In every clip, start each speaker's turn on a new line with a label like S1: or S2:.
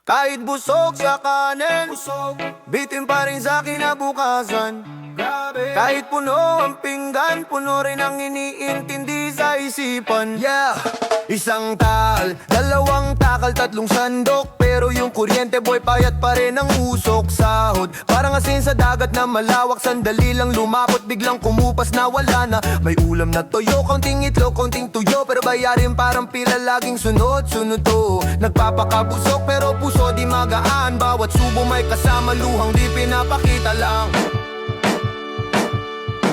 S1: Kahit busog sa kanin, bitin pa rin sa kinabukasan. Kahit puno ang pinggan, puno rin ang iniintindi sa isipan. Yeah! Isang takal, dalawang takal, tatlong sandok. Pero yung kuryente boy, payat pa rin ang usok. Sahod, parang asin sa dagat na malawak. Sandali lang lumapot, biglang kumupas na wala na. May ulam na toyo, kaunting itlog, kaunting tuyo. Pero bayarin parang pila, laging sunod-sunod to. Nagpapakabusok pero puso di magaan. Bawat subo may kasama, luhang di pinapakita lang.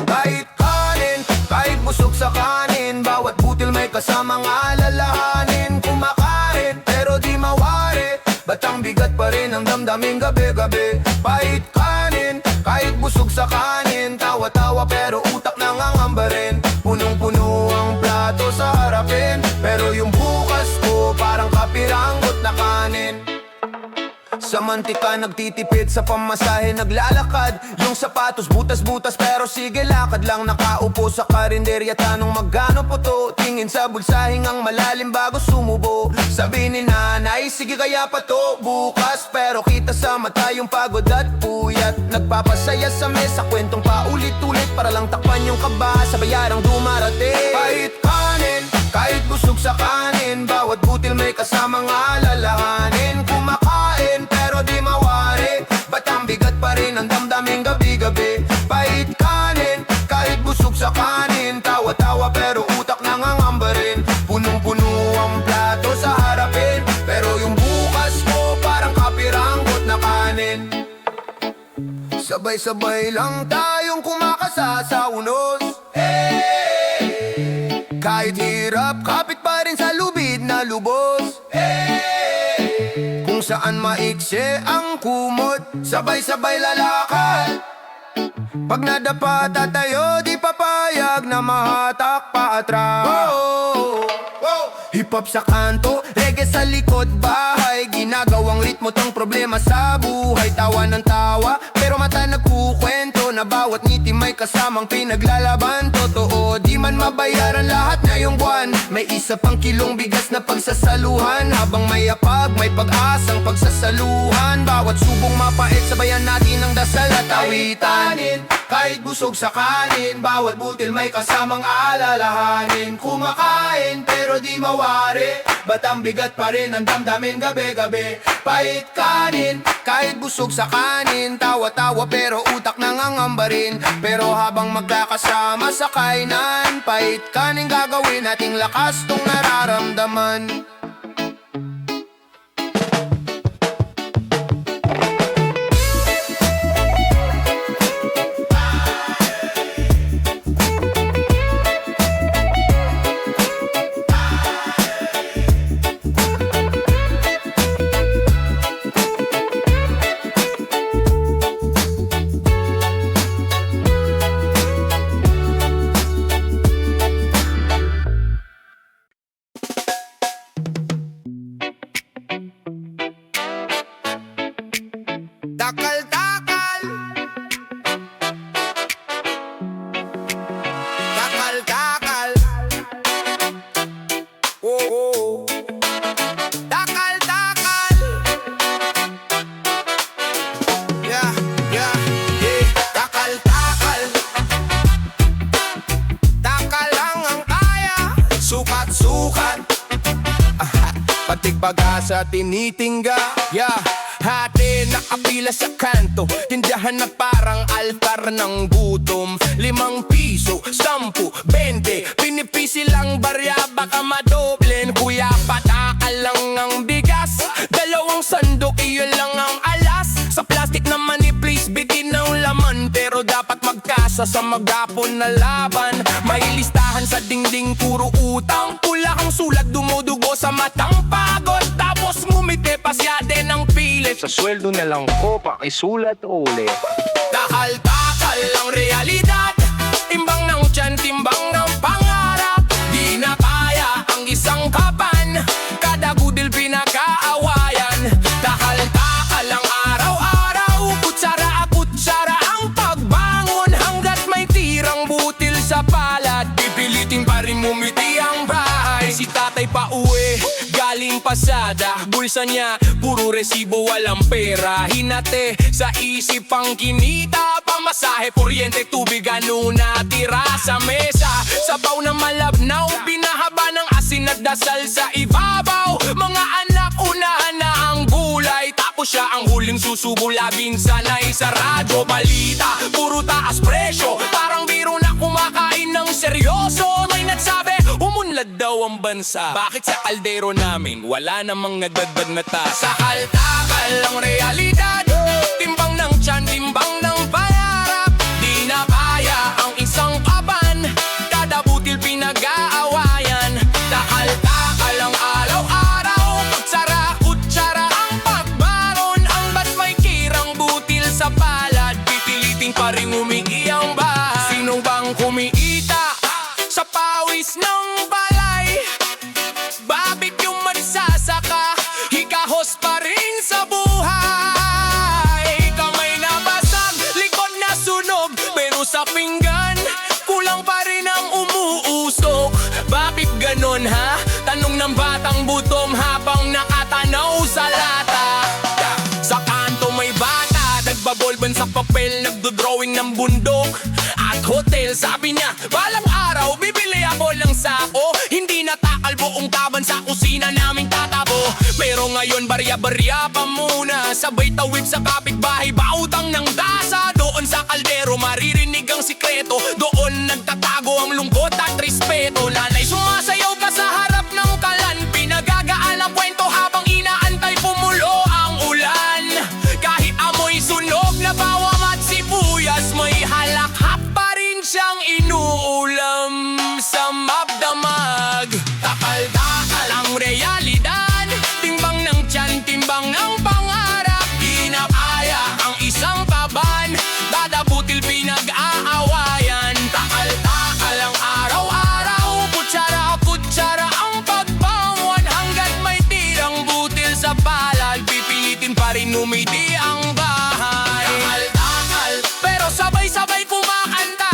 S1: Kahit kanin, kahit busog sa kanin. Bawat butil may kasamang alalahanin. Kumakain, pero di mawari. Ba't ang bigat pa rin ang damdaming gabi-gabi? Kahit kanin, kahit busog sa kanin. Tawa-tawa pero utak nangangamba rin. Punong-puno ang plato sa harapin. Pero yung bukas ko parang kapiranggot na kanin. Sa mantika nagtitipid, sa pamasahe naglalakad. Yung sapatos butas-butas pero sige lakad lang. Nakaupo sa karinderya, tanong magkano po to. Tingin sa bulsahing ang malalim bago sumubo. Sabi ni nanay, sige kaya pa to bukas. Pero kita sa mata yung pagod at puyat. Nagpapasaya sa mesa, kwentong paulit-ulit para lang takpan yung kaba sa bayarang dumarating. Kahit kanin, kahit busog sa kanin. Bawat butil may kasamang alalahanin. Kumakain pero di mawari. Ba't ang bigat pa rin ang damdaming gabi-gabi? Kahit kanin, kahit busog sa kanin. Tawa-tawa pero utak nangangamba rin. Punong-puno ang plato sa harapin. Pero yung bukas ko parang kapiranggot na kanin. Sabay-sabay lang tayong kumakasa sa unos. Kahit hirap, kapit pa rin sa lubid na lubos. Kung saan maikse ang kumot, sabay-sabay lalakad. Pag nadapa tatayo, di papayag na mahatak pa atras. Hip-hop sa kanto, reggae sa likod bahay. Ginagawang ritmo tong problema sa buhay. Tawa ng tawa, pero mata nagkukwento na bawat ngiti may kasamang pinaglalaban. Totoo, di man mabayaran lahat ngayong buwan. May isa pang kilong bigas na pagsasaluhan. Habang may apag, may pag-asang pagsasaluhan. Bawat subong mapait, sabayan natin ang dasal at awitan. Kahit busog sa kanin, bawat butil may kasamang alalahanin. Kumakain pero di mawari. Ba't ang bigat pa rin ang damdamin gabi-gabi? Kahit kanin, kahit busog sa kanin. Tawa-tawa pero utak nangangamba rin. Pero habang magkakasama sa kainan, kahit kanin gagawin nating lakas tong nararamdaman. Takal-takal, takal-takal, oh. Takal-takal, yeah. Takal-takal, takal lang ang kaya. Sukat-sukat, patik pag-asa tinitingga, yeah. Hati nakapila sa kanto, tindahan na parang altar ng gutom. 5 piso, 10, 20, pinipisi lang barya baka madoblen. Kuya patakal lang ang bigas, 2 sandok iyon lang ang alas. Sa plastic naman i-please bitin ng laman. Pero dapat magkasa sa magapon na laban. May listahan sa dingding puro utang. Pula ang sulat dumudugo sa matang pagod. Tapos ngumiti pasya din ang pilit.
S2: Sa sweldo na lang ko pakisulat ulit.
S1: Takal-takal ang realidad. Timbang ng tiyan, timbang ng pangarap. Di na kaya ang isang kapan. Kada gudil pinakaawayan. Takal-takal ang araw-araw. Kutsara-kutsara ang pagbangon. Hanggat may tirang butil sa palad, pipilitin pa rin mumiti ang bahay. Si tatay pa uwi, galing pasada.
S3: bulsa niya, puro resibo walang pera. Hinate sa isip ang kinita, pamasahe, kuryente, tubig, ano natira sa mesa. Sabaw na malabnaw, pinahaba ng asin at dasal sa ibabaw. Mga anak, unahan na ang gulay, tapos siya ang huling susubo. Laging sanay sa radyo, balita, puro taas presyo. Parang biro na kumakain ng seryoso. May nagsabi, umunlad daw ang bansa. Bakit sa kaldero namin wala namang nagdagdag na tasa? Sa kaltakal ang realidad, timbang ng tiyan, timbang ng pangarap. Di na kaya ang isang kaban, kada butil pinag-aawayan. Takal-takal ang araw-araw, pagsara, kutsara ang pagbaron. Ang ba't may kirang butil sa palad, pipiliting pa rin umigi ang bahay. Sino bang kumiita sa pawis ng balay? Bakit yung magsasaka, hikahos pa rin sa buhay? Kamay na basag, likod na sunog, pero sa pinggan, kulang pa rin ang umuusok. Bakit ganon ha? Tanong ng batang butom habang nakatanaw sa lata. Sa kanto may bata, nagbabolban sa papel, nagdodrawing ng bundok at hotel. Sabi niya, balang araw bibili ako ng sako, hindi natakal buong taban sa kusina naming tatabo. Pero ngayon barya-barya pa muna, sabay tawid sa kapitbahay, bautang ng dasa. Doon sa kaldero maririnig ang sikreto, doon nagtatago ang lungkot at respeto. Nanay sumasayaw ka sa harap ng kalan, pinagagaan ang kwento habang inaantay pumulo ang ulan. Kahit amoy sunog na bawang at sibuyas, may halakhap pa rin siyang inuulam sa mapdamag. Takal-takal ang realidad, timbang ng tiyan, timbang ng pangarap. Di na kaya ang isang kaban, dadabutil pinag-aawayan. Takal-takal ang araw-araw, kutsara-kutsara ang pagbangon. Hanggat may tirang butil sa palad, pipilitin pa rin umiti ang bahay. Takal-takal, pero sabay-sabay kumakanta,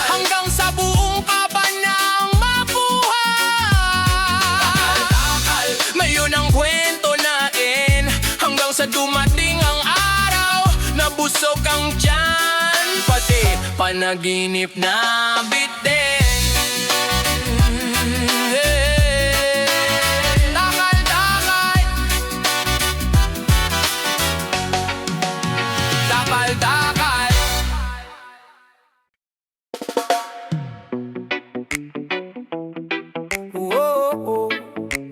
S3: hanggang sa buong kaban ng mabuhay. Ngayon ang kwento natin, hanggang sa dumating ang araw na busog ang tiyan, pati panaginip na bitin. Takal-takal, takal-takal.
S1: Oh, oh,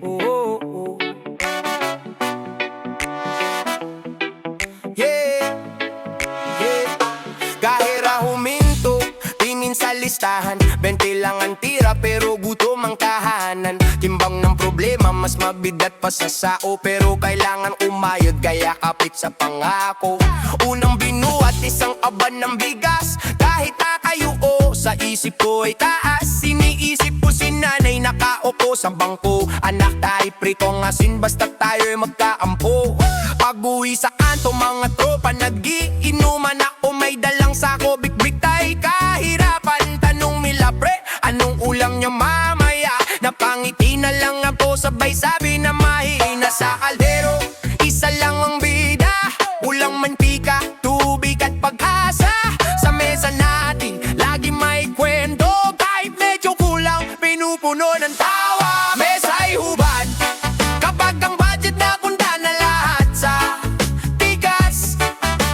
S1: oh, oh. Yeah, yeah. Kahira huminto, tingin sa listahan, 20 lang ang tira pero gutom ang tahanan. Timbang ng problema, mas mabigat pa sa sao, pero kailangan umayod kaya kapit sa pangako. Unang binuhat isang aban ng bigas, kahit nakayuo sa isip ko ay taas. Siniisip ko si nanay nakaupo sa bangko, anak tayo pritong asin basta tayo'y magkaampo. Pag-uwi sa kanto mga tropa nag-iinuman, ako may dalang sako, big-big tay kahirapan. Tanong nila pre, anong ulam niya mamaya? Napangiti na lang ako, sabay sabi na mahina. Sa kaldero, isa lang ang bida, ulang mantika, tubig at pag-asa. Sa mesa natin, lagi may kwento, kahit medyo kulang, pinupuno ng tawa. Mesa'y hubad, kapag ang budget na kunda na lahat sa tigas.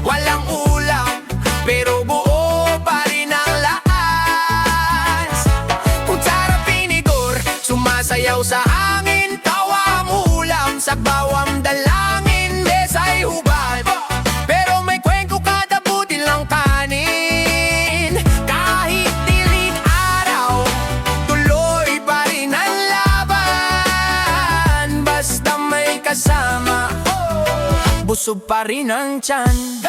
S1: Walang ulam, pero buo pa rin ang lakas. Kutsara pinigor, sumasayaw sa hangin, tawa ang ulam sa bawang dalangin. Mesa'y hubad, pero may kwento kada butil ng kanin. Kahit dilig araw, tuloy pa rin ang laban. Basta may kasama, busog pa rin ang tiyan.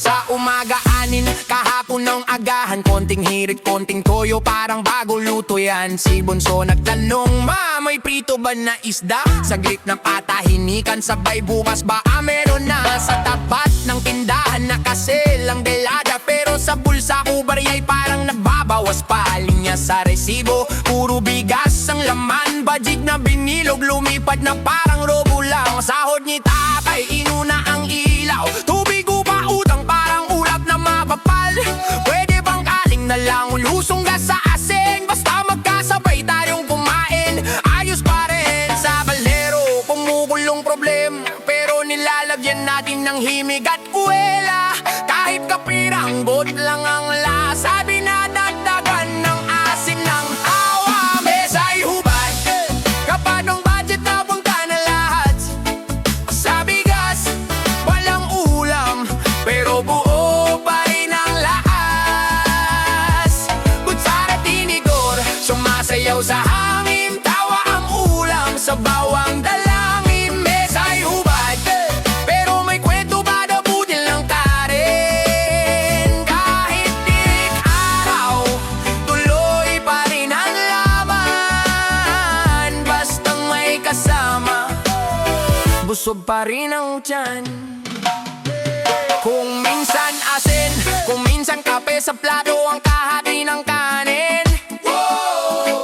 S1: Sa umaga anin, kahapon ng agahan, konting hirit, konting toyo, parang bago luto yan. Si Bunso nagtanong, ma, may prito ba na isda? Saglit ng patahinikan, sabay bukas ba meron na? Sa tapat ng tindahan nakaselang delada, pero sa bulsa ko bariyay parang nababawas pa. Linya sa resibo, puro bigas
S3: ang laman, budget na binilog, lumipad na parang robo lang. Sahod ni tatay, inuna ang ilaw, tubig upa utang parang ulap na mapapal. Pwede bang kaling na lang, lusong gas sa asin, basta magkasabay tayong kumain. Ayos pa rin sa balero, kumukulong problem, pero nilalagyan natin ng himig at kuwela. Kahit kapirang bot lang ang lasa, binadagdagan ng asin ng awa. Mesa'y hubad kapag ang budget napunta na lahat. Sa bigas, walang ulam, pero buo pa rin ang laas. Kutsara tinidor, sumasayaw sa hangin, tawa ang ulam sa bawang dalangin. Mesa'y hubad, pero may kwento ba na budil ng karin? Kahit dik araw, tuloy pa rin ang laban. Basta may kasama, busog pa rin ang tiyan. Kung minsan asin, kung minsan kape sa plato ang kahati ng kanin.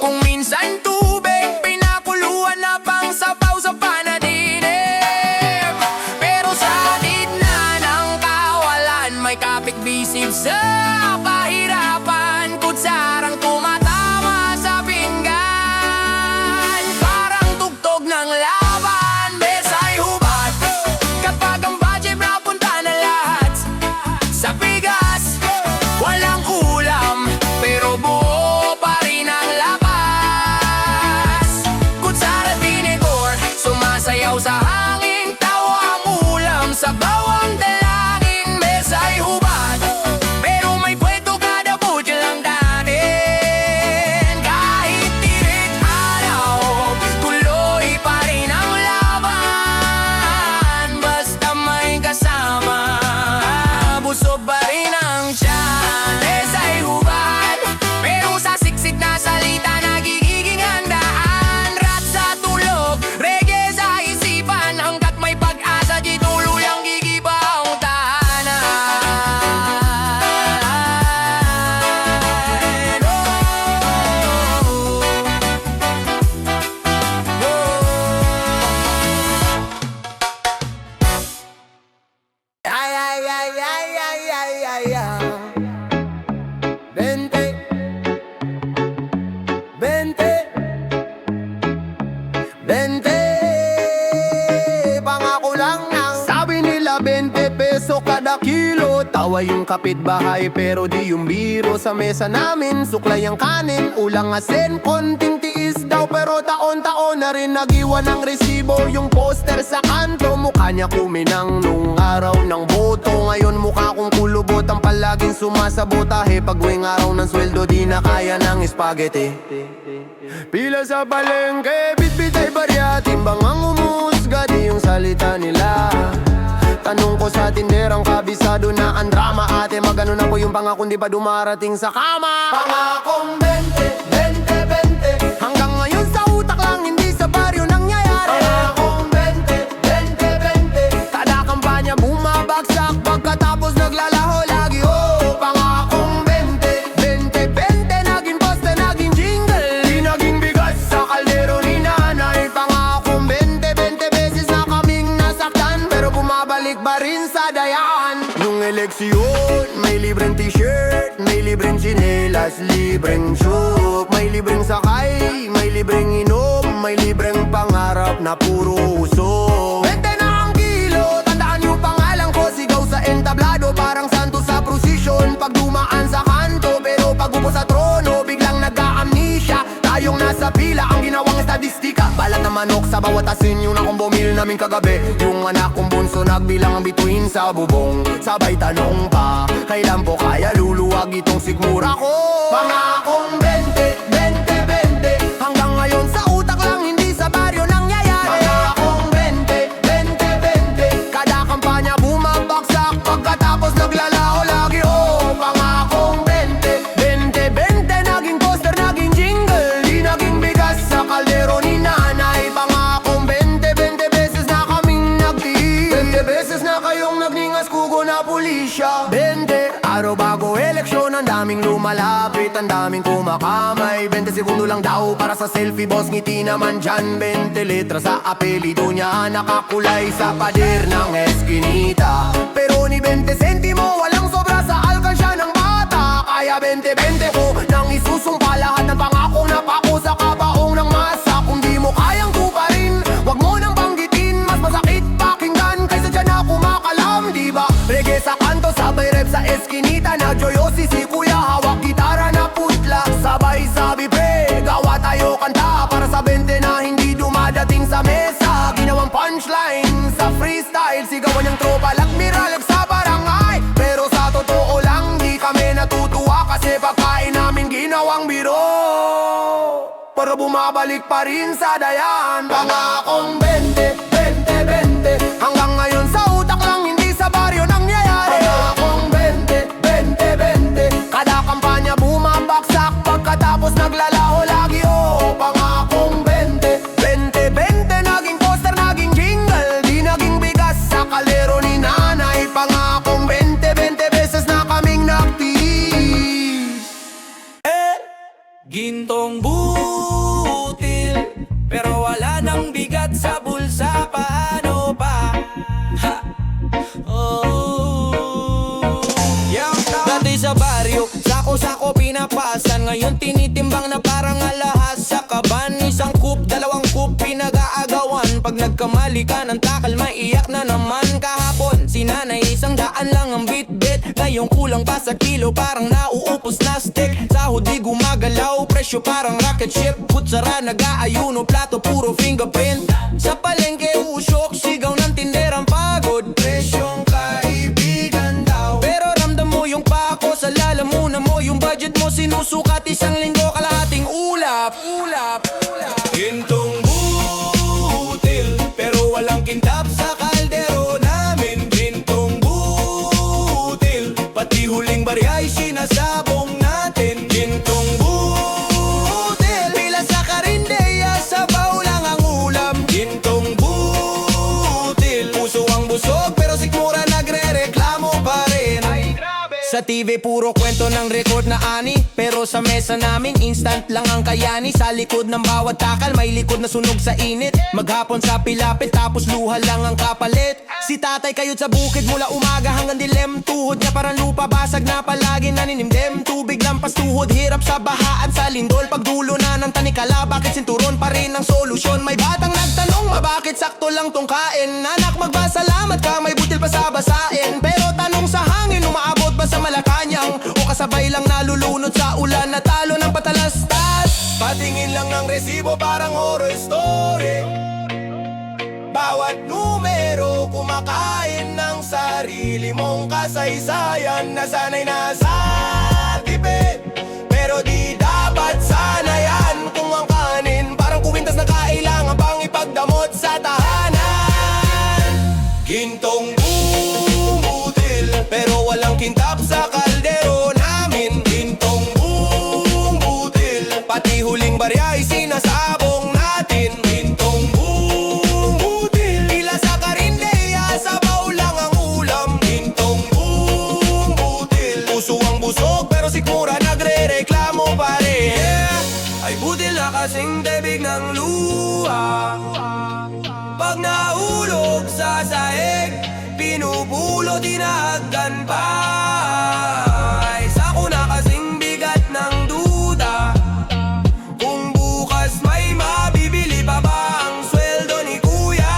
S3: Kung minsan tubig, pinakuluan na pang sabaw sa panaginip. Pero sa gitna ng kawalan, may kapit bisig sa pahirapan. Kutsarang tumatama sa pinggan, parang tugtog ng laban. Mesa'y hubad kapag ang budget napunta na lahat. Sa bigas, walang ulam, pero buo pa rin ang labas. Kutsara tinidor, sumasayaw sa hangin, tawa ang ulam sa bawang dalangin. Mesa'y hubad, pero may kwento kada budget lang datin. Kahit tirik araw, tuloy pa rin ang laban. Basta may kasama, busog pa rin ang tiyan. Mesa'y hubad, pero sa siksik na salita nagiging handaan. Rap sa tulog, reggae sa isipan, hanggat may pag-asa di tuluyang gigiba ang tahanan.
S1: Ay, ay, ay, ay, ay, ay, ay, ay. Vente, vente, vente. Pangako lang ng sabi nila 20 peso kada kilo. Tawa yung kapitbahay pero di yung biro. Sa mesa namin suklay ang kanin, ulang asin, konting tiis daw. Pero taon-taon na rin nagiwan ng resibo. Yung poster sa kanto, mukha niya kuminang nung araw ng boto. Ngayon mukha kong kulubot ang palaging sumasabotahe. Pag uwing araw ng sweldo di na kaya ng spaghetti. Pila sa palengke, bit-bit ay barya, timbang ang umusga, di yung salita nila. Tanong ko sa tinderang kabisado na ang drama. Ate, magano na po yung pangakong di pa dumarating sa kama. Pangakong 20, 20, 20. Hanggang ngayon sa utak lang, hindi sa baryo nangyayari. Pangakong 20, 20, 20. Kada kampanya bumabagsak, pagkatapos naglalaho lagi. Oh, pangakong 20, 20, 20. Naging poste, naging jingle, di naging bigas sa kaldero ni nanay. Pangakong 20, 20 beses na kaming nasaktan, pero bumabalik pa rin sa dayaan. Nung eleksyon, may libreng t-shirt, may libreng tsinelas, libreng soup, may libreng sakay, may libreng inom, may libreng pangarap na puro usok. 20 na ang kilo, tandaan yung pangalan ko, sigaw sa entablado, parang santo sa prosesyon. Pag dumaan sa kanto, pero pag upo sa trono, biglang nag-a-amnesia. Tayong nasa pila, ang ginawang estadistika. Balat na manok sa bawat asin, yung akong bumili namin kagabi. Yung anak kong bunso nagbilang ang bituin sa bubong. Sabay tanong pa, kailan po kaya luluwag itong sigmura ko? Pangakong 20, 20, 20. Hanggang ngayon sa utak lang, hindi sa baryo nangyayari. Pangakong 20, 20, 20. Kada kampanya bumabagsak, pagkatapos naglalaho lagi. Oh, pangakong 20, 20, 20. Naging poster, naging jingle, di naging bigas sa kaldero ni nanay. Pangakong 20, 20 beses na kaming nagtiis, 20 beses na kayong nagningas kugo na pulisya. 20, araw bago eleksyon, ang daming daming lumalapit, ang daming kumakamay 20 segundo lang daw para sa selfie boss, ngiti naman dyan 20 letra sa apelido niya, nakakulay sa pader ng eskinita. Pero ni 20 sentimo, walang sobra sa alkansya ng bata. Kaya 20-20 ko nang isusumpa lahat ng pangako na pako sa kabaong ng masa. Kung di mo kayang tuparin, wag mo nang banggitin, mas masakit pakinggan kaysa dyan na kumakalam, diba? Reggae sa kanto, sabay rap sa eskinita, na joyosi si kuya, hawak gitara na putla. Sabay sabi pre, gawa tayo kanta para sa 20 na hindi dumadating sa mesa. Ginawang punchline sa freestyle, sigawan yung tropa lakmiral sa barangay. Pero sa totoo lang, di kami natutuwa kasi pagkain namin ginawang biro. Pero bumabalik pa rin sa dayan, pangakong 20, 20, 20. Hanggang ngayon sa utak lang, hindi sa baryo nangyayari. Pangakong 20, 20, 20. Kada kampanya bumabaksak, pagkatapos naglalaho lagi. Oh, pangakong 20, 20, 20. Naging poster, naging jingle, di naging bigas sa kalero ni nanay. Pangakong 20, 20 beses na kaming nagtiis.
S3: Gintong butil, pero wala nang bigat sa bulsa, paano pa? Ha? Oh. Dati sa baryo, sako-sako pinapasan, ngayon tinitimbang na parang alahas sa kaban. Isang kup, dalawang kup, pinag-aagawan. Pag nagkamali ka ng takal, maiyak na naman. Kahapon, si nanay, 100 lang ang bit-bit. Ngayon kulang pa sa kilo, parang nauupos na stick. Sahod di gumagalaw, presyo parang rocket ship. Kutsara, nag-aayuno, plato, puro fingerprint. Sa palengke, usok, sigaw ng tinderang pagod. Presyong kaibigan daw, pero ramdam mo yung pako sa lalamunan mo. Yung budget mo sinusukat, isang linggo kalahating ulap. Gintong butil, pero walang kintab sa kaldero namin. Gintong butil, pati huling barya ay sinasabong natin. Gintong butil, pila sa karindeya, sabaw lang ang ulam. Gintong butil, puso ang busog, pero sikmura nagre-reklamo pa rin. Sa TV puro kwento ng record na ani, pero sa mesa namin instant lang ang kayani. Sa likod ng bawat takal may likod na sunog sa init. Maghapon sa pilapit tapos luha lang ang kapalit. Si tatay kayod sa bukid mula umaga hanggang dilem. Tuhod niya parang lupa basag na palagi naninimdem. Tubig lampas tuhod, hirap sa baha at sa lindol. Pagdulo na ng tanikala, bakit sinturon pa rin ang solusyon? May batang nagtanong, bakit sakto lang tong kain? Anak, magbasalamat ka, may butil pa sa basain. Pero tanong sa hangin, umaabot ba sa Malacanang? O kasabay lang nalulunod sa ulan, natalo ng patalastas?
S1: Patingin lang ng resibo parang horror story. Bawat numero kumakain ng sarili mong kasaysayan. Nasanay na sa tipid, pero di dapat sana yan. Kung ang kanin parang kuwintas na kailangan pang ipagdamot sa tahanan. Gintong bumutil, pero walang kintab sa kaldero namin. Gintong bumutil, pati huling barya ay sinasabong natin. Gintong bumutil, pila sa karindeya, sabaw lang ang ulam. Gintong bumutil, puso ang busog, pero sikmura nagre-reklamo pa rin. Ay butil na kasing tebig ng luha, pag nahulog sa sahig, pinupulo, dinahagdan pa. Ay sako na kasing bigat ng duda, kung bukas may mabibili pa ba ang sweldo ni kuya.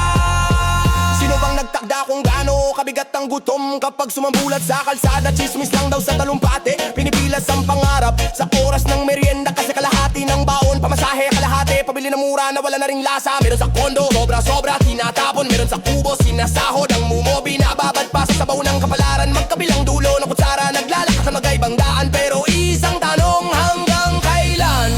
S1: Sino bang nagtakda kung gaano kabigat ang gutom? Kapag sumambulat sa kalsada, chismis lang daw sa talumpate. Pinipilas ang pangarap sa oras ng merienda, kasi kalahati ng baon, pamasahe kalahati, pabili na mura na wala na ring lasa. Meron sa kondo, sobra-sobra tinatapon. Meron sa kubo, sinasahod ang mumobi, nababad pa sa sabaw ng kapalaran. Magkabilang dulo ng kutsara, naglalakas sa magaibang daan. Pero isang tanong, hanggang kailan?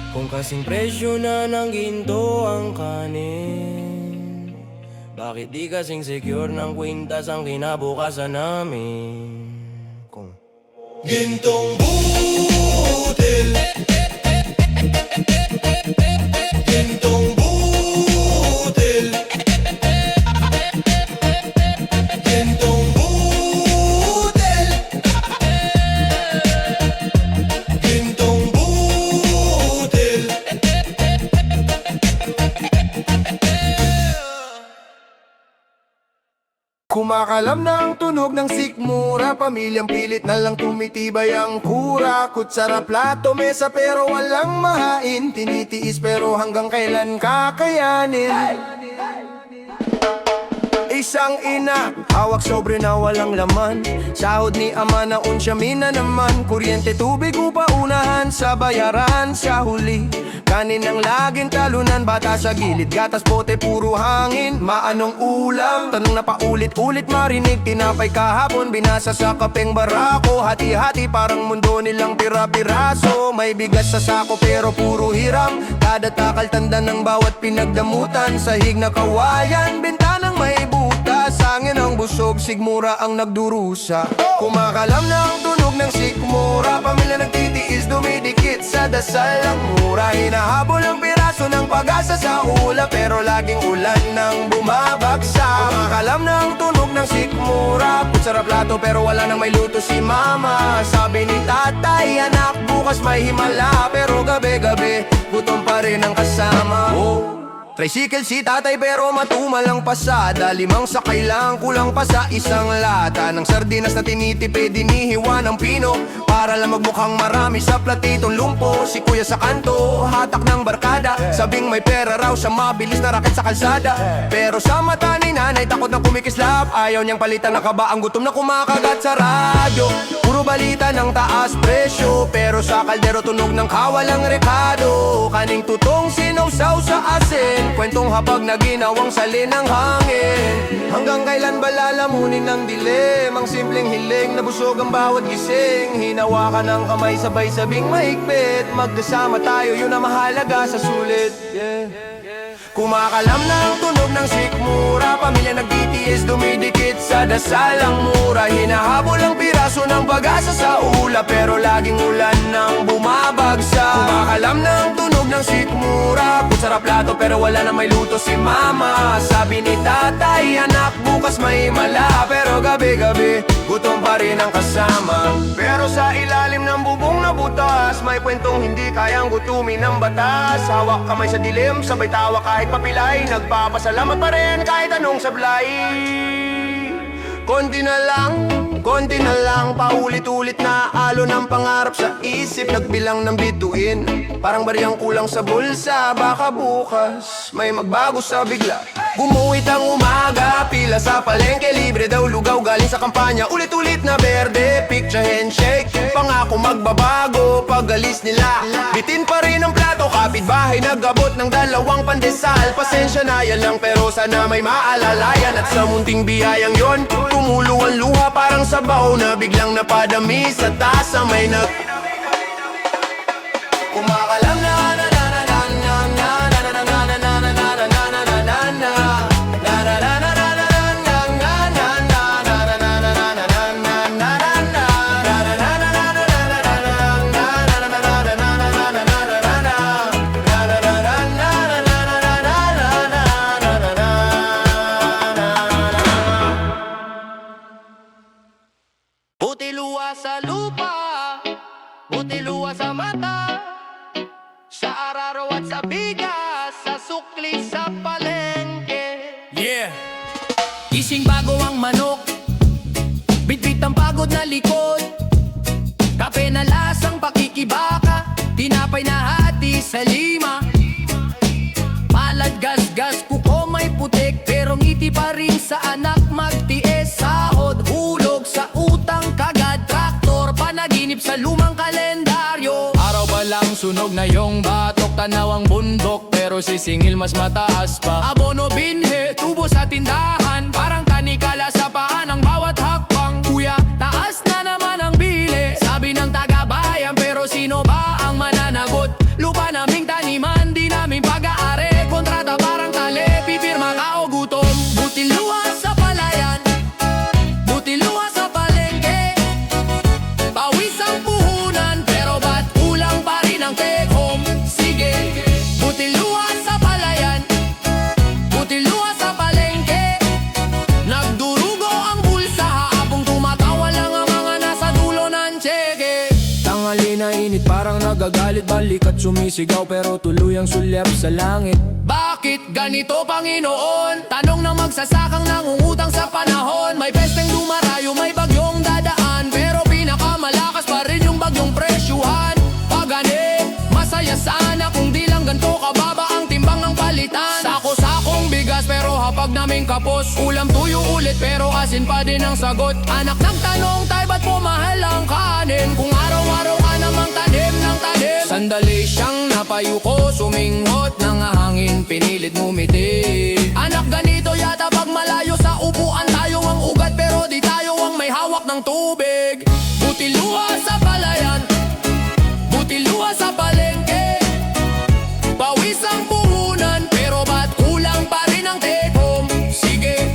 S1: Kung kasing presyo na ng ginto ang kanin, bakit di kasing secure ng kwintas ang kinabukasan namin? Kung gintong butil, gintong butil, gintong butil, Kumakalam na ang tunog ng sikmura, pamilyang pilit na lang tumitibay ang kura. Kutsara, plato, mesa pero walang mahain, tinitiis pero hanggang kailan kakayanin. Isang ina, hawak sobre na walang laman, sahod ni ama na unsyamin na naman. Kuryente, tubig, upa, unahan sa bayaran sa huli. Kanin ang laging talunan, bata sa gilid, gatas, bote, puro hangin. Maanong ulam? Tanong na paulit-ulit marinig. Tinapay kahapon, binasa sa kapeng barako. Hati-hati parang mundo nilang pira-piraso. May bigas sa sako pero puro hiram. Kada takal tanda ng bawat pinagdamutan. Sahig na kawayan, bintanang may butas. Hangin ang busog, sigmura ang nagdurusa. Kumakalam na ang tunog ng sikmura, pamilya nagtitiis, dumidikit sa dasal ang mura. Hinahabol ang piraso ng pag-asa sa hula, pero laging ulan nang bumabagsak. Kumakalam na ang tunog ng sikmura, putsara, plato pero wala nang may luto si mama. Sabi ni tatay, anak, bukas may himala, pero gabi-gabi gutom pa rin ang kasama. Tricycle si tatay pero matumal ang pasada. 5 sakay lang, kulang pa sa isang lata ng sardinas na tinitipid, dinihiwa ng pino para lang magmukhang marami sa platitong lumpo. Si kuya sa kanto, hatak ng barkada, sabing may pera raw sa mabilis na raket sa kalsada. Pero sa mata ni nanay, takot na kumikislap, ayaw niyang palitan na kaba ang gutom na kumakagat sa radyo. Puro balita ng taas presyo, pero sa kaldero tunog ng kawalang rekado. Kaning tutong sinawsaw sa asin, kwentong hapag na ginawang salin ng hangin. Hanggang kailan ba lalamunin ng dilim ang simpleng hiling na busog ang bawat gising? Hinawakan ng kamay sabay sabing mahigpit, magkasama tayo yun ang mahalaga sa sulit. Kumakalam na ang tunog ng sikmura, pamilya nagtitiis, dumidikit sa dasal ang mura. Hinahabol ang piraso ng pag-asa sa ula, pero laging ulan nang bumabagsak. Kumakalam na ang tunog ng sikmura, kutsara, plato pero wala na may luto si mama. Sabi ni tatay, anak, bukas may mala, pero gabi-gabi gutom pa rin ang kasama. Pero sa ilalim ng bubong na butas, may kwentong hindi kayang gutumin ng batas. Hawak kamay sa dilim, sabay tawa kahit papilay, nagpapasalamat pa rin kahit anong sablay. Konti na lang, paulit-ulit na alo ng pangarap sa isip. Nagbilang ng bituin, parang bariyang kulang sa bulsa. Baka bukas may magbago sa bigla. Gumuhit ang umaga, pila sa palengke, libre daw lugaw galing sa kampanya. Ulit-ulit na berde, picture handshake, pangako magbabago pag-alis nila. Bitin pa rin ang plato, kapitbahay nag-abot ng 2 pandesal. Pasensya na yan lang pero sana may maalalayan. At sa munting biyayang yon, tumulo ang luha parang sabaw na biglang napadami sa tasa. May kumakalam na buti luwa sa lupa, buti luwa sa mata, sa araro at sa bigas, sa sukli sa palengke.
S3: Yeah! Gising bago ang manok, bitbit ang pagod na likod, kape na lasang pakikibaka, tinapay na hati sa 5. Palad gas-gas, kuko may putik, pero ngiti pa rin sa anak magtiis. Sahod, hulog sa utang, kagad traktor, panaginip sa lumang kalendaryo. Araw pa lang sunog na yung batok, tanaw ang bundok, pero sisingil mas mataas pa. Abono binhe, tubo sa tindahan, parang kanikala sa paan ang bawat hakbang. Kuya, taas na naman ang bili, sabi ng taga-bayan, pero sino ba ang mananagot? Lupa naming taniman, di namin pag-aari, kontrata parang tali, pipirma ka o gutom. Buti luwa sa palayan, buti luwa sa palengke, pawis ang puhunan, pero ba't kulang pa rin ang take home? Sige, buti luwa sa palayan, buti luwa sa palengke, nagdurugo ang bulsa, habang tumatawa lang ang mga nasa dulo ng tseke. Tanghali na init, parang nagagalit, balik at sumisigaw, pero tuluyang sulyap sa langit. Bakit ganito Panginoon? Tanong ng magsasakang nangungutang sa panahon. May pesteng dumarayo, may bagyong dadaan, pero pinakamalakas pa rin yung bagyong presyuhan. Pagani, masaya sana kung di lang ganito kababa ang timbang ng palitan. Sako-sakong bigas pero hapag naming kapos. Ulam tuyo ulit pero asin pa din ang sagot. Anak nagtanong tay ba't po mahal ang kanin, kung araw-araw ka namang tanim ng tanim. Sandali siyang napayuko, suminghot ng hangin, pinilit ngumiti. Anak ganito yata pag malayo sa upuan, tayo ang ugat pero di tayo ang may hawak ng tubig. Buti luha sa palayan, buti luha sa palengke. Pawis ang puhunan, pero ba't kulang pa rin ang take home? Sige,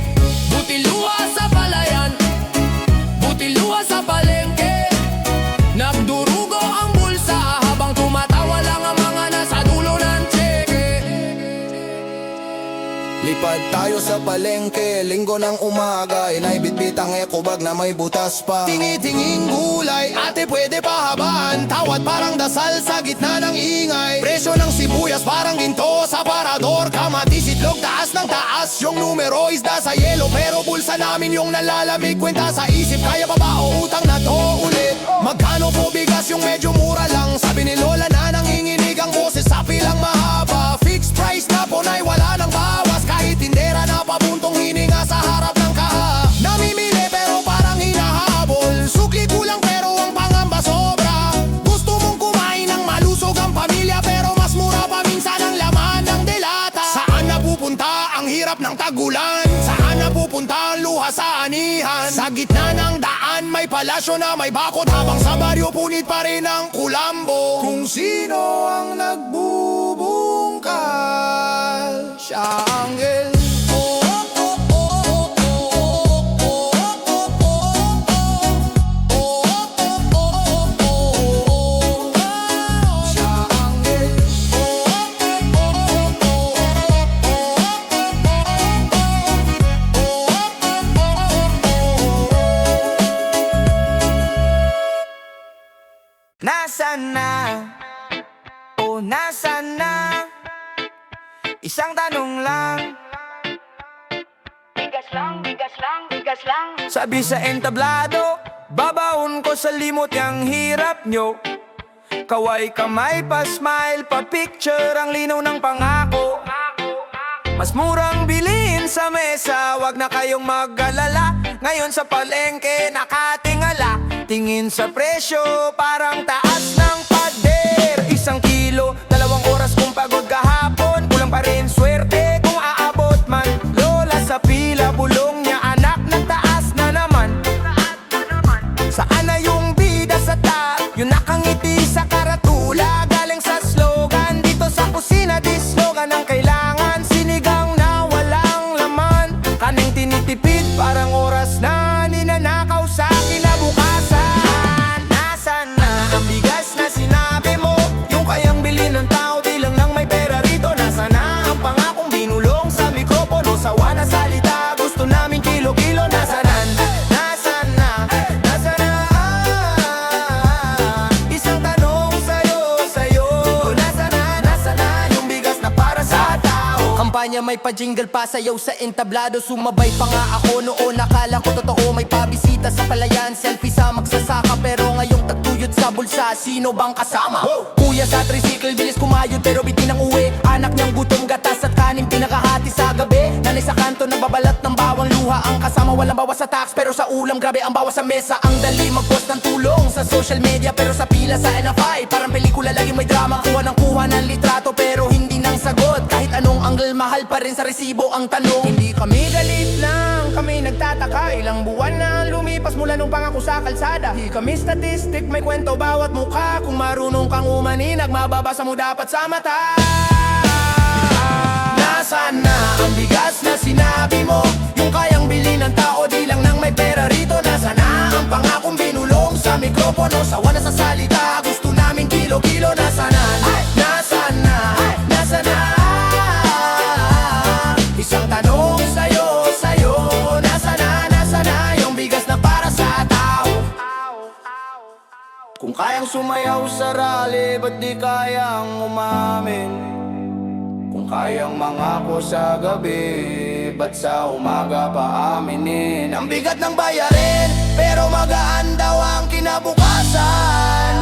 S3: buti luha sa palayan, buti luha sa palengke. Nagdurugo ang bulsa habang tumatawa lang ang mga nasa dulo ng tseke.
S1: Lipad tayo sa palengke, linggo ng umaga, inaibitbit ang ekobag na may butas pa. Tingi-tinging gulay, ate pwede pa habaan, tawad parang dasal sa gitna ng ingay. Presyo ng sibuyas parang ginto sa parador, kamatis itlog taas ng taas, yung numero isda sa yelo, pero bulsa namin yung nalalamig. Kwenta sa isip, kaya pa ba o utang na to ulit? Magkano po bigas yung medyo mura lang? Sabi ni Lola na nanginginig ang boses sa pilang mahaba. Fixed price na po na'y wala nang bawas, kahit tindera na pabuntong hininga sa harap ng kaha. Namimili pero parang hinahabol, sukli kulang pero ang pangamba sobra. Gusto mong kumain ng malusog ang pamilya, pero mas mura pa minsan ang laman ng delata. Saan napupunta ang hirap ng tagulan? Saan napupunta ang luha sa anihan? Sa gitna ng daan may palasyo na may bakod, habang sa baryo punit pa rin ang kulambo. Kung sino ang nagbubungkal, siya ang anghel. Siya ang anghel. Nasaan na? Oh, nasaan na? Isang tanong lang,
S4: Bigas lang, bigas lang, bigas lang.
S1: sabi sa entablado, babaon ko sa limot yung hirap nyo. Kaway kamay pa smile, pa picture ang linaw ng pangako. Mas murang bilhin sa mesa, wag na kayong mag-alala. Ngayon sa palengke nakatingala, tingin sa presyo parang taas ng pader. 1 kilo, 2 oras kung pagod kahapon, kulang pa rin swerte kung aabot man. Lola sa pila, bulong niya anak nagtaas na naman. Saan na yung bida sa top, yung nakangiti sa karatula, galing sa slogan. Dito sa kusina, di slogan ang kailangan, sinigang na walang laman, kaning tinitipid parang oras na ninanakaw sa kinabukasan. Nasaan na ang bigas na sinabi mo, yung kayang bilhin ng tao di lang nang may pera rito? Nasaan na ang pangakong binulong sa mikropono, sawa na salita, gusto namin kilo-kilo? Nasaan na? Nasaan na? Nasaan na? Isang tanong sa'yo, nasaan na? Nasaan na yung bigas na para sa tao? Kampanya may pa-jingle pa, sayaw sa entablado, sumabay pa nga ako noon, akala ko totoo. May pabisita sa palayan, selfie sa magsasaka, pero ngayong tagtuyot sa bulsa, sino bang kasama? Kuya sa tricycle, bilis kumayod pero bitin ang uwi. Anak niyang gutom, gatas at kanin pinakahati sa gabi. Nanay sa kanto nagbabalat ng bawang luha, ang kasama walang bawas sa tax, pero sa ulam grabe ang bawas sa mesa. Ang dali mag-post ng tulong sa social media, pero sa pila sa NFI parang pelikula laging may drama. Kuha ng litrato pero hindi ng sagot, kahit anong angle mahal pa rin sa resibo ang tanong. Hindi kami galit lang, kami nagtataka, ilang buwan na lumipas mula nung pangako sa kalsada. Di kami statistic, may kwento bawat mukha, kung marunong kang umaninag, mababasa mo dapat sa mata. Nasaan na ang bigas na sinabi mo, yung kayang bilhin ng tao di lang nang may pera rito? Nasaan na ang pangakong binulong sa mikropono, sawa na sa salita, gusto namin kilo-kilo? Nasaan na? Nasaan na? Nasaan na? Isang tanong sa'yo, nasaan na yung bigas na para sa tao? Kung kayang sumayaw sa rally, ba't di kayang umamin? Kung Kayang mangako sa gabi, ba't sa umaga pa aminin? Ang bigat ng bayarin, pero magaan daw ang kinabukasan.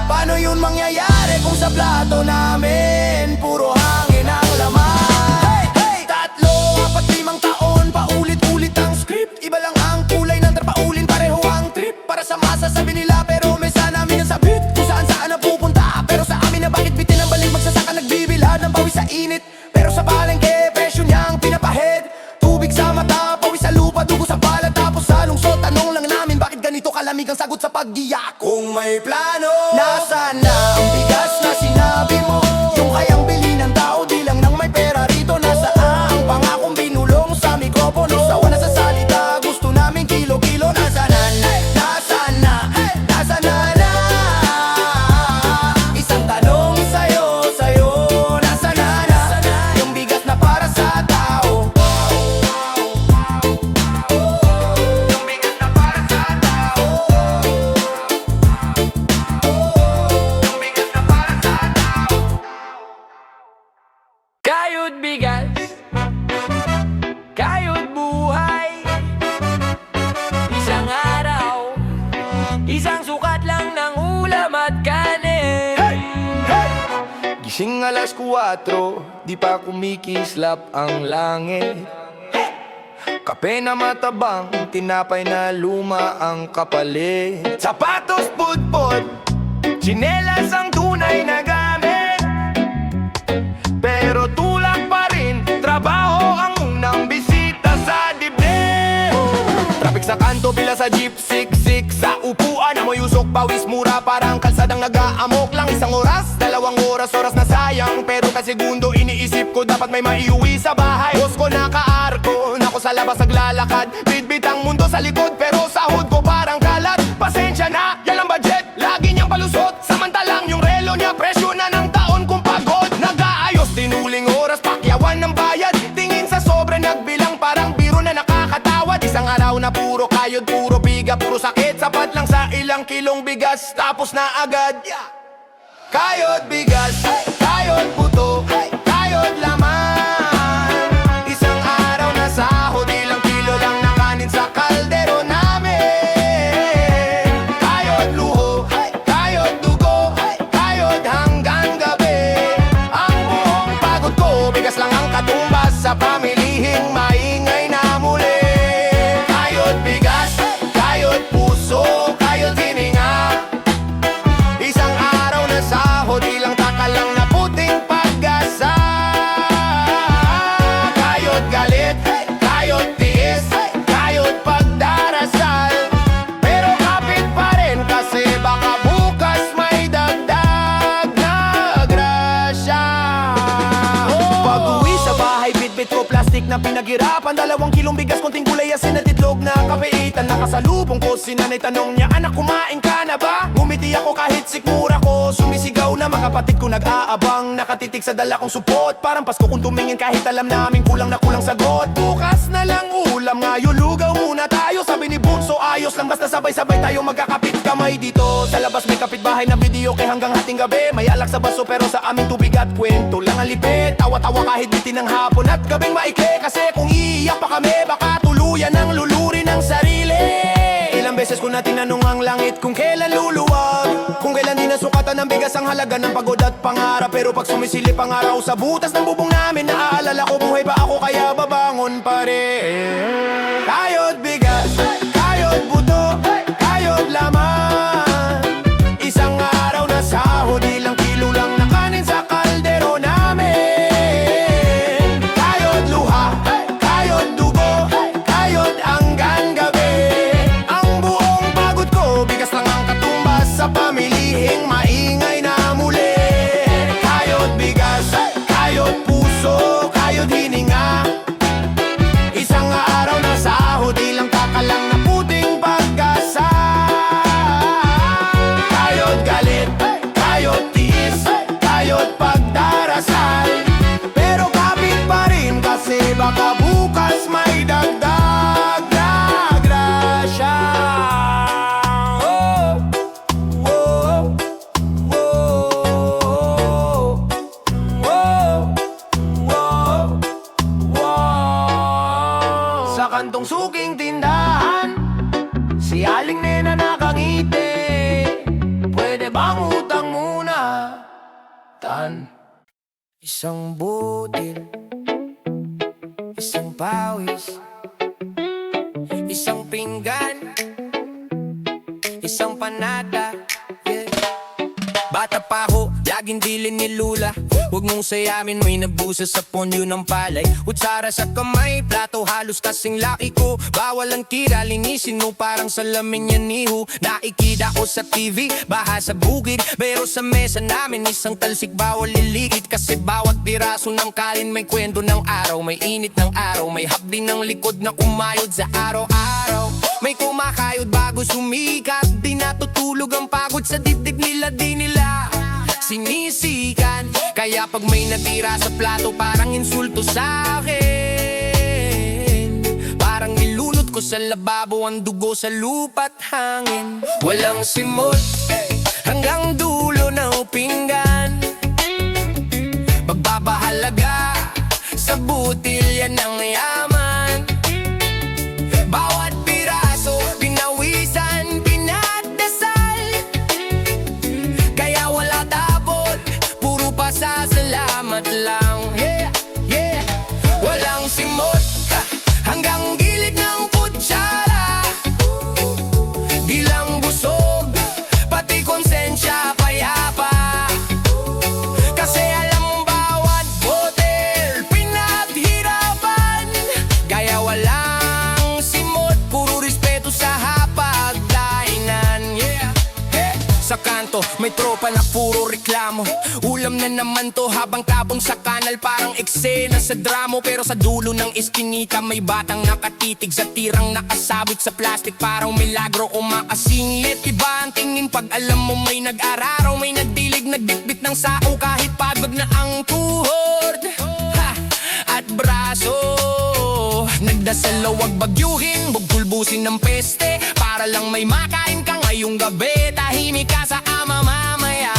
S1: Paano yun mangyayari kung sa plato namin puro hangin ang laman? Tatlo, apat, 5 taon, paulit-ulit ang script. Iba lang ang kulay ng trapaulin, pareho ang trip. Para sa masa sabi nila, pero may sa namin ang sabit. Kung saan na pupunta, pero sa amin na bakit bitin ang balik. Magsasaka nagbibilad ng pawis sa init, pero sa palengke, presyo niyang pinapahid. Tubig sa mata, pawis sa lupa, dugo sa balat. Tapos sa lungsod, tanong lang namin, bakit ganito kalamig ang sagot sa paggiyak? Kung may plano, nasaan na ang bigas na sinabi mo? Yung kayang bilhin ng tao, di lang nang may pera rito. Nasaan ang pangakong binulong sa mikropono? Sawa na sa salita, gusto namin kilo-kilo. Nasaan na, nasaan na, nasaan na? Isang tanong sa'yo, nasaan na? Yung bigas na para sa tao. Yung bigas na para sa tao. Yung bigas na para sa tao.
S3: Kayod bigas, kayod buhay. Isang araw, isang sukat lang ng ulam at kanin.
S1: Gising alas 4, di pa kumikislap ang langit. Kape na matabang, tinapay na luma ang kapalit. Sapatos pudpod, tsinelas ang tunay na gamit. Pero tulak pa rin, trabaho ang unang bisita sa dibdib. Traffic sa kanto, pila sa jeep, siksik sa upuan. Amoy usok, pawis, mura, parang kalsadang nag-aamok lang. Isang oras, 2 oras, oras na sayang. Pero ka segundo, iniisip ko dapat may maiuwi sa bahay. Boss ko naka-arko, nako sa labas naglalakad. Bitbit ang mundo sa likod, pero sahod ko parang kalat. Pasensya na, yan ang budget, lagi niyang palusot. Samantalang yung relo niya, presyo na ng taon kung pagod. Nag-aayos, tinuling oras, pakyawan ng bayad. Tingin sa sobre, nagbilang parang biro na nakakatawad. Isang araw na puro kayod, puro biga, puro sakit. Sapat lang sa ilang kilong bigas, tapos na agad. Kayod bigas, kayod puto, kayod laman. Isang araw na sahod, ilang kilo lang na kanin sa kaldero namin. Kayod luho, kayod dugo, kayod hanggang gabi. Ang buong pagod ko, bigas lang ang katumbas sa pamilihing maingay na muli. Kayod bigas, kayod puso, kayod hininga. Isang araw na sahod, ilang taka lang na puting pag-asa. Kayod galit, kayod tiis, kayod pagdarasal. Pero kapit pa rin kasi baka bukas may dagdag na grasya. Pag-uwi sa bahay, bitbit ko plastic na pinaghirapan. 2 kilong bigas, konting gulay, asin at itlog na kapeitan. Nakasalubong ko si nanay, tanong niya, anak kumain ka na ba? Ngumiti ako kahit sikmura ko, sumisigaw na mga kapatid ko nag-aabang. Nakatitig sa dala kong supot, parang Pasko kung tumingin kahit alam namin kulang na kulang sagot. Bukas na lang ulam, ngayon lugaw muna tayo. Sabi ni Bunso, ayos lang basta sabay-sabay tayo magkakapit kamay dito. Sa labas may kapitbahay na video kay hanggang hating gabi. May alak sa baso pero sa aming tubig at kwento lang ang lipit. Tawa-tawa kahit bitin ng hapon at gabing maikli. Kasi kung iiyak pa kami baka tuluyan ang luluri ng sarili. Ilang beses ko na tinanong ang langit kung kailan luluwag, kung kailan di nasukatan ng bigas ang halaga ng pagod at pangarap. Pero pag sumisilip ang araw sa butas ng bubong namin, naaalala ko buhay pa ako kaya babangon pa rin. Kayod bigas, kayod buto, kayod laman. Isang araw na sahod, ilang kilo lang na kanin sa kaldero namin. Kayod luha, kayod dugo, kayod hanggang gabi. Ang buong pagod ko, bigas lang ang katumbas sa pamilihing maingay na muli. Kayod bigas, kayod puso, kayod hininga. Isang araw na sahod, ilang kakalang na puting pag-asa. Kayod galit, kayod tiis, kayod pagdarasal. Pero kapit pa rin kasi baka bukas may dagdag na grasya. Oh, oh, oh, oh, oh. kantong suking tindahan. Si Aling Nena nakangiti, pwede bang utang muna? Isang butil, isang pawis, isang pinggan, isang panata, yeah. Bata pa ako, laging dilin ni Lula. Huwag mong sayamin, may nabusa sa ponyo ng palay. Utsara sa kamay, plato halos kasing laki ko. Bawal ang tira, linisin mo parang salamin yan niho. Nakikita ko sa TV, baha sa bukid. Pero sa mesa namin, isang talsik bawal lilikit. Kasi bawat piraso ng kanin may kwento ng araw. May init ng araw, may hapdi ng likod na kumayod sa araw-araw. May kumakayod bago sumikat, di natutulog ang pagod sa dibdib nila, di nila sinisikan. Kaya pag may natira sa plato, parang insulto sa akin. Parang nilunod ko sa lababo ang dugo sa lupa't hangin. Walang simot hanggang dulo ng pinggan. Magbabahalaga sa butil yan ang yaman. Bawat piraso, pinawisan, pinagdasal. Kaya wala tapon, puro pasasalamat lang. Yeah, yeah. Walang simot hanggang gilid ng kutsara. Di lang busog, pati konsensya payapa. Kasi alam mong bawat hotel pinaghirapan. Kaya walang simot, puro respeto sa hapagdainan. Yeah, yeah. Sa kanto, may tropa na puro reklamo. Ulam na naman to habang tabong sa kanal. Parang eksena sa drama. Pero sa dulo ng iskinita may batang nakatitig sa tirang nakasabit sa plastic. Parang milagro o makasingit. Iba ang tingin pag alam mo may nag-araraw. May nagdilig, nagbitbit ng sao kahit pagod na ang tuhod at braso. Nagdasal na wag bagyuhin, wag pulbusin ng peste. Para lang may makain ka ngayong gabi. Tahimik ka sa ama mamaya,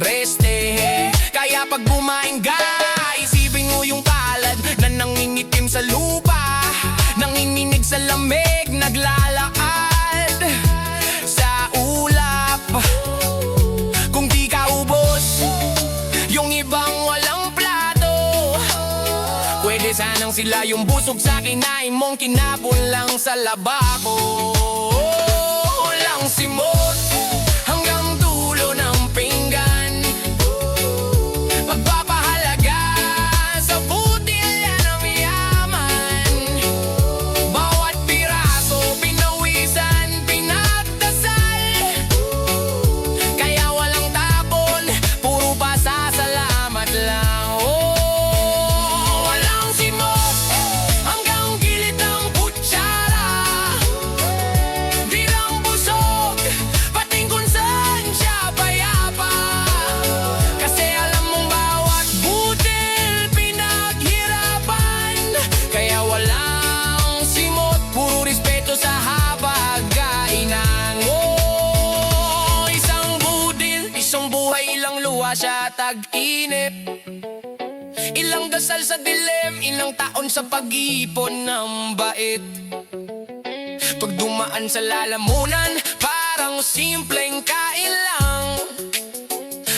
S1: reste. Kaya pag bumain ka, isipin mo yung palad na nangingitim sa lupa. Nanginginig sa lamig, naglalakad sa ulap. Kung di ka ubos, yung ibang walang plato, pwede sanang sila yung busog sa kinain mong kinapon lang sa labako. Walang simot hanggang dulo ng pinggan. Magpapahalaga sa butil yan ang yaman. Bawat piraso, pinawisan, pinagdasal. Kaya walang tapon, puro pasasalamat lang. Oh, walang simot hanggang gilid ng kutsara. Di lang busog, pating konsensya payapa. Kasi alam mong bawat butil pinaghirapan. Kaya walang simot, puro respeto sa hapagkainan. Oh, isang budil, isang buhay, ilang luha sa tag-inip. Ilang dasal sa dilim, ilang taon sa pag-ipon ng bait. Pag dumaan sa lalamunan, parang simpleng kain lang.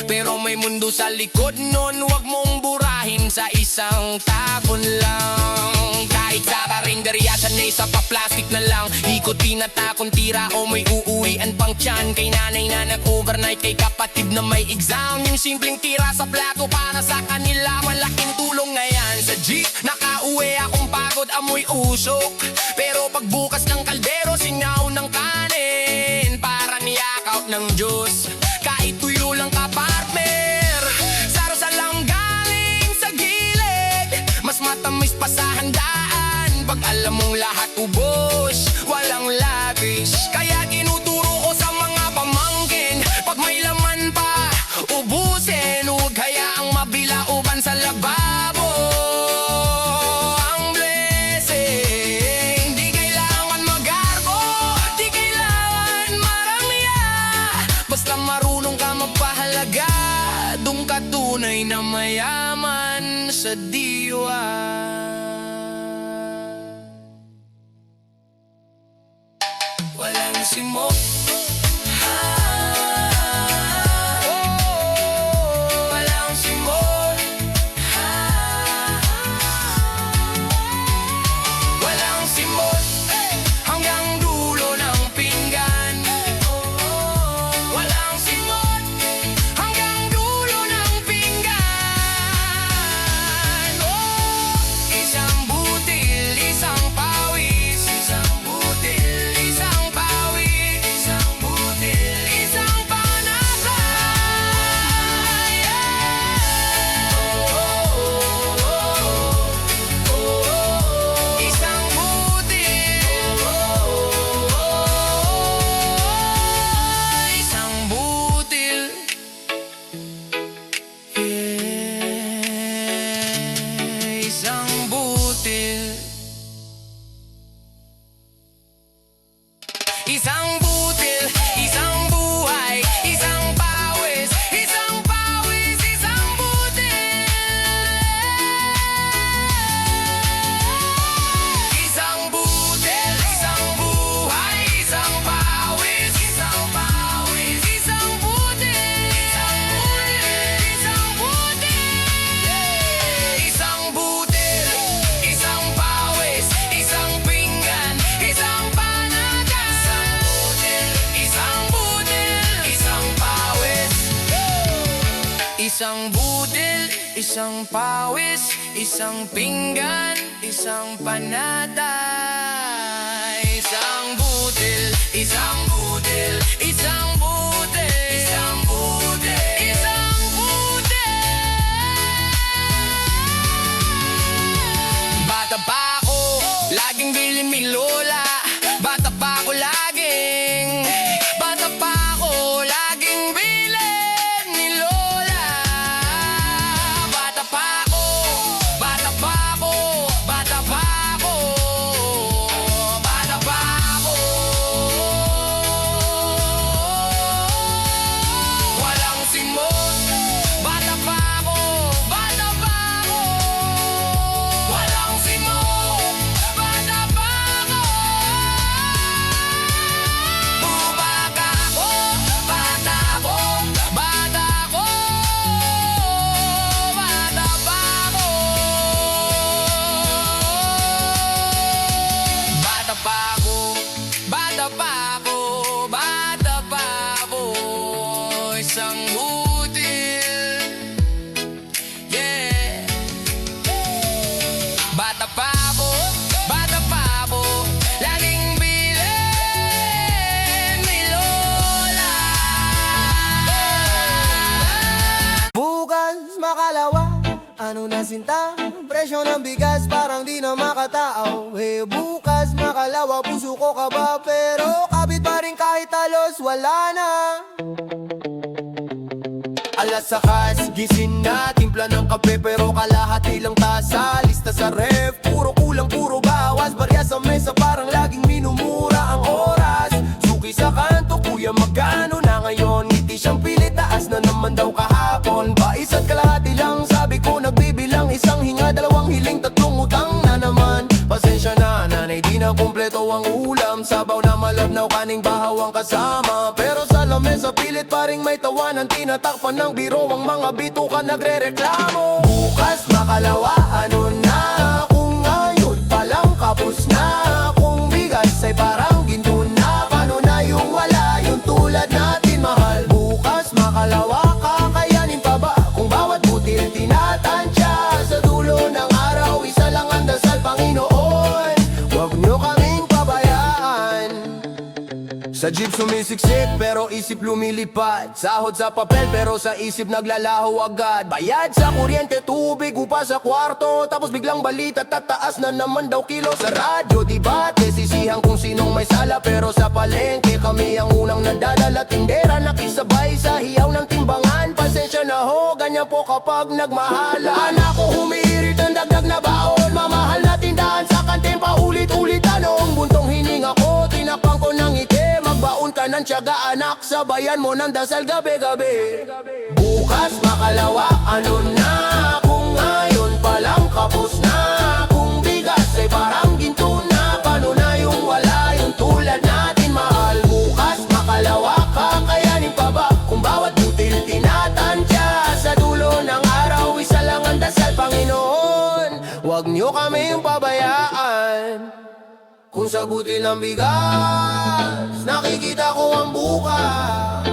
S1: Pero may mundo sa likod nun, wag mong burahin sa isang tapon lang. Kahit sa karinderya, sanay sa pa-plastic na lang. Ikot tinatakon tira o may uuwian pang tiyan. Kay nanay na nag-overnight, kay kapatid na may exam. Yung simpleng tira sa plato para sa kanila, malaking tulong na yan. Sa jeep, nakauwi akong pagod, amoy usok. Pero pagbukas ng kaldero, singaw ng kanin. Para niyakaut ng Diyos, kahit tuyo lang ka partner. Sarosa lang galing sa gilid, mas matamis pa sa handaan. Pag alam mong lahat ubos, walang labis. Kaya tinuturo ko sa mga pamangkin, pag may laman pa, ubusin. Huwag hayaang mabilauban sa lababo ang blessing. Di kailangan magarbo, di kailangan maramya. Basta marunong ka magpahalaga, dun ka tunay na mayaman sa diwa.
S3: Isang butil, isang buhay, isang pawis, isang pawis, isang butil. Isang butil, isang buhay, isang pawis, isang pawis, isang butil, isang butil, isang butil. Isang butil, isang pawis, isang pinggan, isang panada. Isang butil, isang pawis. Isang butil, isang pawis, isang pinggan, isang panata. Isang butil, isang butil, isang butil, isang butil, isang butil. Bata pa ako, laging bilin mi lola. Bata pa ako laging, bata pa ako laging bilin ni lola. Bata pa ako, bata pa ako, bata pa ako, bata pa ako. Walang simot, bata pa ako, bata pa ako. Walang simot, bata pa ako. Bumaka ako, bata ako, bata ako, bata pa ako. Bata pa ako, bata pa ako, bata pa ako. Isang butil, yeah. Bata pa ako, bata pa ako, laging bilin ni lola.
S1: Bukas makalawa, ano na sinta? Presyo ng bigas parang di na makatao. Bukas makalawa, puso ko kaba pero kabit pa rin kahit talos wala na. Alas sakas, gising na, timpla ng kape pero kalahati lang tasa. Lista sa ref, puro kulang, puro bawas. Barya sa mesa parang laging minumura ang oras. Suki sa kanto, kuya magkano na ngayon? Ngiti siyang pilit, taas na naman daw kahapon. Pa isa't kalahati lang, sabi ko nagbibilang. Isang hinga, dalawang hiling, tatlong utang na naman. Pasensya na, nanay, di na kumpleto ang ulam. Sabaw na malabnaw, kaning bahaw ang kasama. Pero sa lamesa, pilit pa ring may tawanan. Tinatakpan ng biro ang mga bituka nagre-reklamo. Bukas makalawa, ano na? Kung ngayon palang kapos na. Kung bigas ay parang ginto na. Paano na yung wala, yung tulad natin mahal? Bukas makalawa, kakayanin pa ba? Kung bawat butil tinatansya. Sa dulo ng araw, isa lang ang dasal, Panginoon. Huwag nyo kaming pabayaan. Sa jeep sumisiksik pero isip lumilipad. Sahod sa papel pero sa isip naglalaho agad. Bayad sa kuryente, tubig, upa sa kwarto. Tapos biglang balita, tataas na naman daw kilo sa radyo. Debate, sisihang kung sinong may sala. Pero sa palengke kami ang unang nadadala. Tindera nakisabay sa hiyaw ng timbangan. Pasensya na ho, ganyan po kapag nagmahala. Anak ko humihirit ang dagdag na baon. Mamahal na tindahan sa kantin, paulit-ulit tanong. Buntong hininga ko, tinakpan ko ng ngiti. Magbaon ka ng tiyaga anak, sabayan mo ng dasal gabi-gabi. Bukas makalawa, ano na? Kung ngayon palang kapos na. Kung bigas ay parang ginto na. Paano na yung wala, yung tulad natin mahal? Bukas makalawa, kakayanin pa ba? Kung bawat butil tinatansya. Sa dulo ng araw, isa lang ang dasal, Panginoon. Huwag nyo kaming pabayaan. Kung sa butil ng bigas, nakikita ko ang bukas.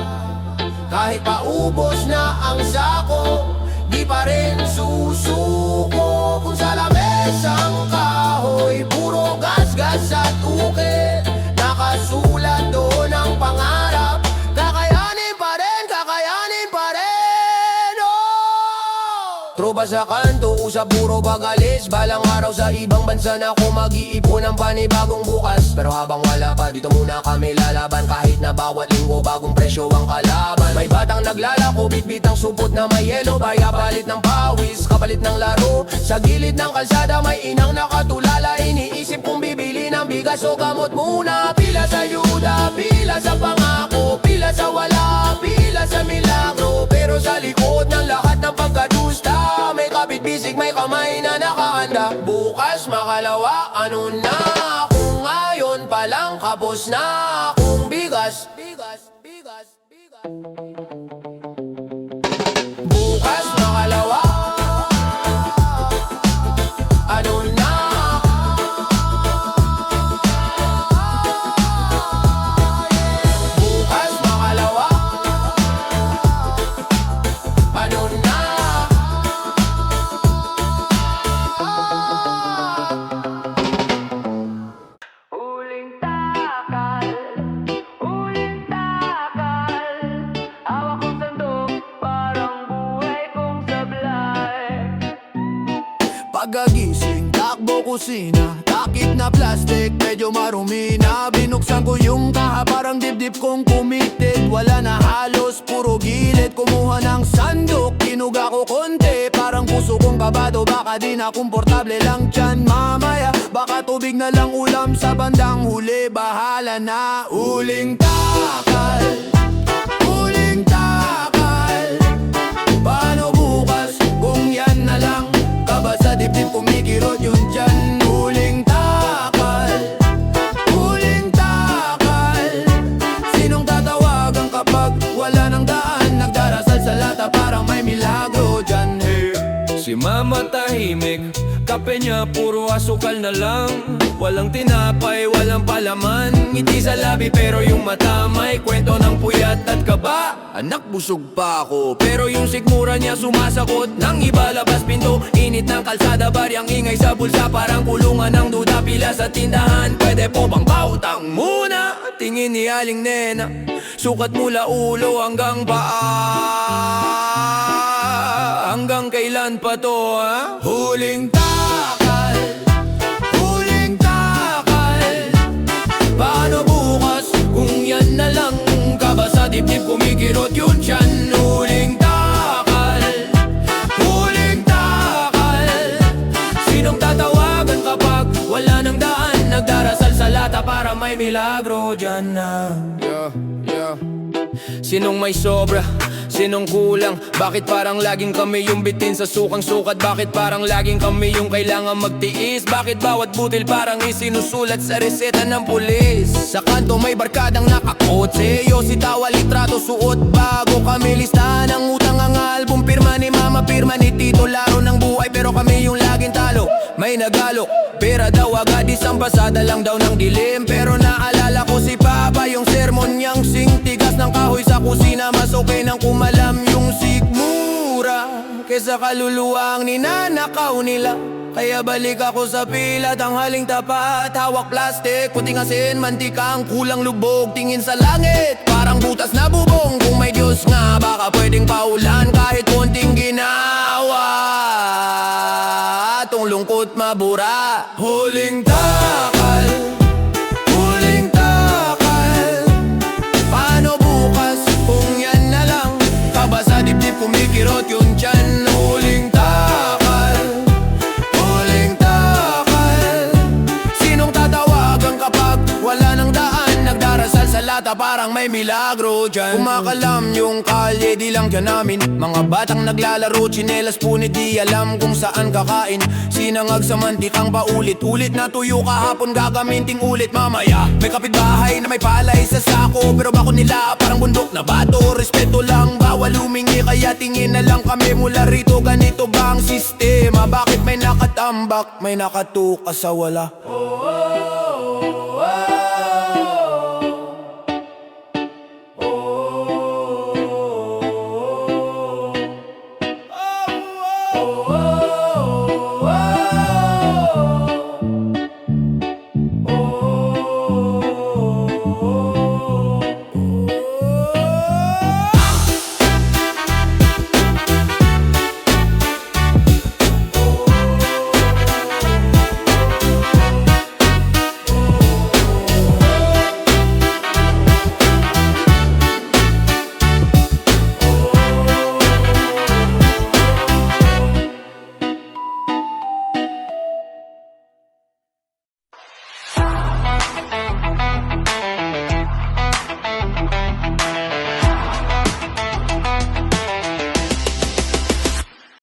S1: Kahit paubos na ang sako, di pa rin susuko. Kung sa lamesang kahoy, puro gas-gas at ukit. Nakasulat doon ang pangarap, kakayanin pa rin, kakayanin pa rin. Oh! Tropa sa kanto, usap puro bagalis. Balang araw sa ibang bansa na ako mag-iipon ng panibagong bukas. Pero habang wala pa, dito muna kami lalaban. Kahit na bawat linggo bagong presyo ang kalaban. May batang naglalako, bitbitang supot na may yelo. Baya palit ng pawis, kapalit ng laro. Sa gilid ng kalsada may inang nakatulala. Iniisip kong bibili ng bigas o gamot muna. Pila sa yuda, pila sa pangako, pila sa wala, pila sa milagro. Pero sa likod ng lahat ng pagkadusta, may kapit-bisig, may kamay na nakahanda. Bukas makalawa, ano na? Kung ngayon palang kapos na akong bigas. Bukas makalawa, ano na? Bukas makalawa, ano na?
S4: Huling takal, hawak kong sandok, parang buhay kong sablay.
S1: Pagkagising, takbo kusina, takip na plastic, medyo marumi na. Binuksan ko yung kaha, parang dibdib kong kumitit. Wala na halos, puro gilid. Kumuha ng sandok, kinuga ko konti. Parang puso kong kabado, baka di na komportable lang dyan mamaya. Baka tubig na lang ulam sa bandang huli, bahala na. Huling takal, huling takal. Paano bukas kung yan na lang? Kaba sa dibdib kumikirot yun dyan. Huling takal, huling takal. Sinong tatawagan kapag wala nang daan? Nagdarasal sa lata parang may milagro dyan. Hey.
S3: Si mama tahimik, kape niya puro asukal na lang. Walang tinapay, walang palaman. Ngiti sa labi pero yung mata may kwento ng puyat at kaba.
S1: Anak, busog pa ako, pero yung sikmura niya sumasakot. Nang iba labas pinto, init ng kalsada, baryang ingay sa bulsa. Parang kulungan ng duda, pila sa tindahan. Pwede po bang pautang muna? Tingin ni Aling Nena, sukat mula ulo hanggang paa. Hanggang kailan pa to, ha? Huling takal, huling takal. Paano bukas kung yan na lang? Kaba sa dibdib kumikirot yun dyan. Huling takal, huling takal. Sinong tatawagan kapag wala nang daan? Nagdarasal sa lata para may milagro dyan na. Sinong may sobra? Sinong kulang? Bakit parang laging kami yung bitin sa sukang sukat? Bakit parang laging kami yung kailangan magtiis? Bakit bawat butil parang isinusulat sa reseta ng pulis? Sa kanto may barkadang nakakotse, Yosita, litrato, suot bago kami listahan ng utang. Ang album, pirma ni mama, pirma ni tito. Laro ng buhay pero kami yung laging talo. May nagalok, pera daw agad, isang pasada lang daw ng dilim. Pero naalala ko si Papa, yung sermon niyang singtigas ng kahoy sa kusina. Mas okay nang kumalam yung sikmura kesa kaluluwa ang ninanakaw nila. Kaya balik ako sa pila, tanghaling tapat. Hawak plastic, puting asin, mantikang kulang lubog. Tingin sa langit, parang butas na bubong. Kung may Diyos nga, baka pwedeng paulan kahit konting ginawa. Tong lungkot mabura. Huling takal, huling takal. Paano bukas kung yan na lang? Kaba sa dibdib kumikirot yun dyan. Huling takal, huling takal. Sinong tatawagan kapag wala nang daan? Nagdarasal sa lata parang may milagro dyan. Kumakalam yung kalye, di lang dyan namin. Mga batang naglalaro, tsinelas punit, di alam kung saan kakain. Sinangag sa mantikang paulit-ulit na tuyo kahapon, gagamitin ulit mamaya. May kapitbahay na may palay sa sako, pero bako nila parang bundok na bato. Respeto lang, bawal humingi, kaya tingin na lang kami mula rito. Ganito ba ang sistema? Bakit may nakatambak, may nakatuka sa wala?